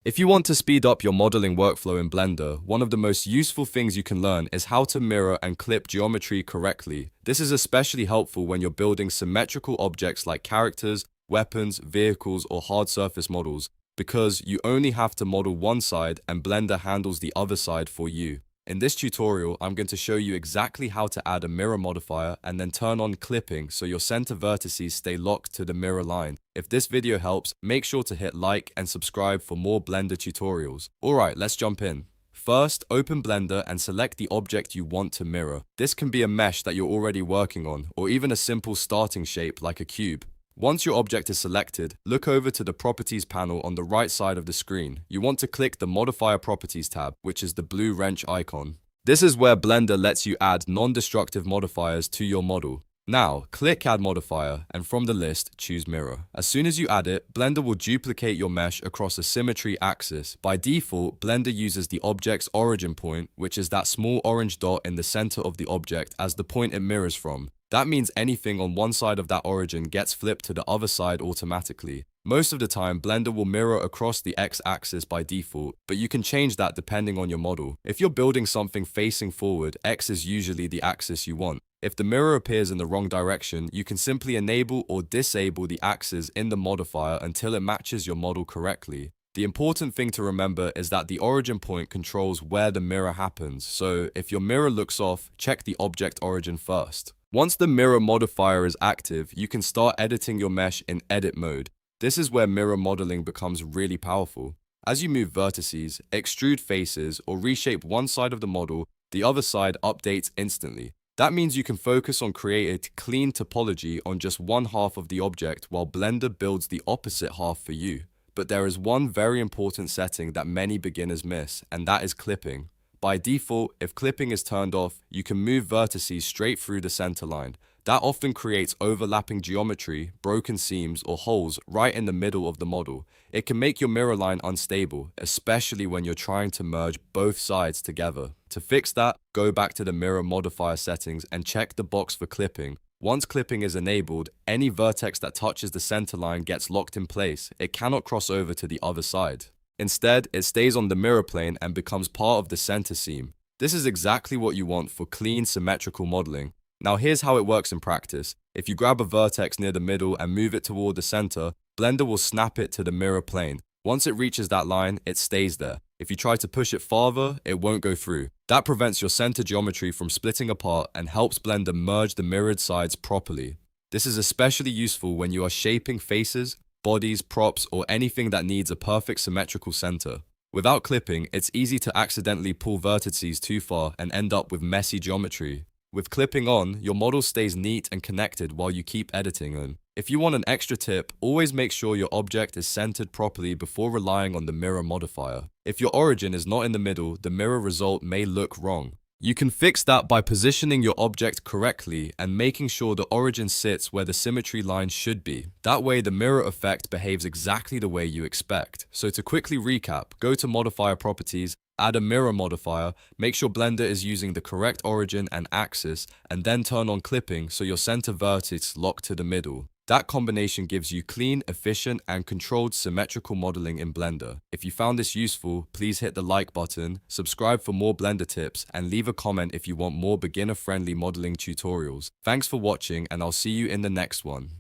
If you want to speed up your modeling workflow in Blender, one of the most useful things you can learn is how to mirror and clip geometry correctly. This is especially helpful when you're building symmetrical objects like characters, weapons, vehicles, or hard surface models, because you only have to model one side and Blender handles the other side for you. In this tutorial, I'm going to show you exactly how to add a mirror modifier and then turn on clipping so your center vertices stay locked to the mirror line. If this video helps, make sure to hit like and subscribe for more Blender tutorials. Alright, let's jump in. First, open Blender and select the object you want to mirror. This can be a mesh that you're already working on, or even a simple starting shape like a cube. Once your object is selected, look over to the Properties panel on the right side of the screen. You want to click the Modifier Properties tab, which is the blue wrench icon. This is where Blender lets you add non-destructive modifiers to your model. Now, click Add Modifier, and from the list, choose Mirror. As soon as you add it, Blender will duplicate your mesh across a symmetry axis. By default, Blender uses the object's origin point, which is that small orange dot in the center of the object, as the point it mirrors from. That means anything on one side of that origin gets flipped to the other side automatically. Most of the time, Blender will mirror across the x-axis by default, but you can change that depending on your model. If you're building something facing forward, x is usually the axis you want. If the mirror appears in the wrong direction, you can simply enable or disable the axis in the modifier until it matches your model correctly. The important thing to remember is that the origin point controls where the mirror happens, so if your mirror looks off, check the object origin first. Once the mirror modifier is active, you can start editing your mesh in edit mode. This is where mirror modeling becomes really powerful. As you move vertices, extrude faces, or reshape one side of the model, the other side updates instantly. That means you can focus on creating clean topology on just one half of the object while Blender builds the opposite half for you. But there is one very important setting that many beginners miss, and that is clipping. By default, if clipping is turned off, you can move vertices straight through the center line. That often creates overlapping geometry, broken seams, or holes right in the middle of the model. It can make your mirror line unstable, especially when you're trying to merge both sides together. To fix that, go back to the mirror modifier settings and check the box for clipping. Once clipping is enabled, any vertex that touches the center line gets locked in place. It cannot cross over to the other side. Instead, it stays on the mirror plane and becomes part of the center seam. This is exactly what you want for clean, symmetrical modeling. Now here's how it works in practice. If you grab a vertex near the middle and move it toward the center, Blender will snap it to the mirror plane. Once it reaches that line, it stays there. If you try to push it farther, it won't go through. That prevents your center geometry from splitting apart and helps Blender merge the mirrored sides properly. This is especially useful when you are shaping faces, bodies, props, or anything that needs a perfect symmetrical center. Without clipping, it's easy to accidentally pull vertices too far and end up with messy geometry. With clipping on, your model stays neat and connected while you keep editing them. If you want an extra tip, always make sure your object is centered properly before relying on the mirror modifier. If your origin is not in the middle, the mirror result may look wrong. You can fix that by positioning your object correctly and making sure the origin sits where the symmetry line should be. That way the mirror effect behaves exactly the way you expect. So to quickly recap, go to Modifier Properties, add a mirror modifier, make sure Blender is using the correct origin and axis, and then turn on clipping so your center vertex locked to the middle. That combination gives you clean, efficient, and controlled symmetrical modeling in Blender. If you found this useful, please hit the like button, subscribe for more Blender tips, and leave a comment if you want more beginner-friendly modeling tutorials. Thanks for watching, and I'll see you in the next one.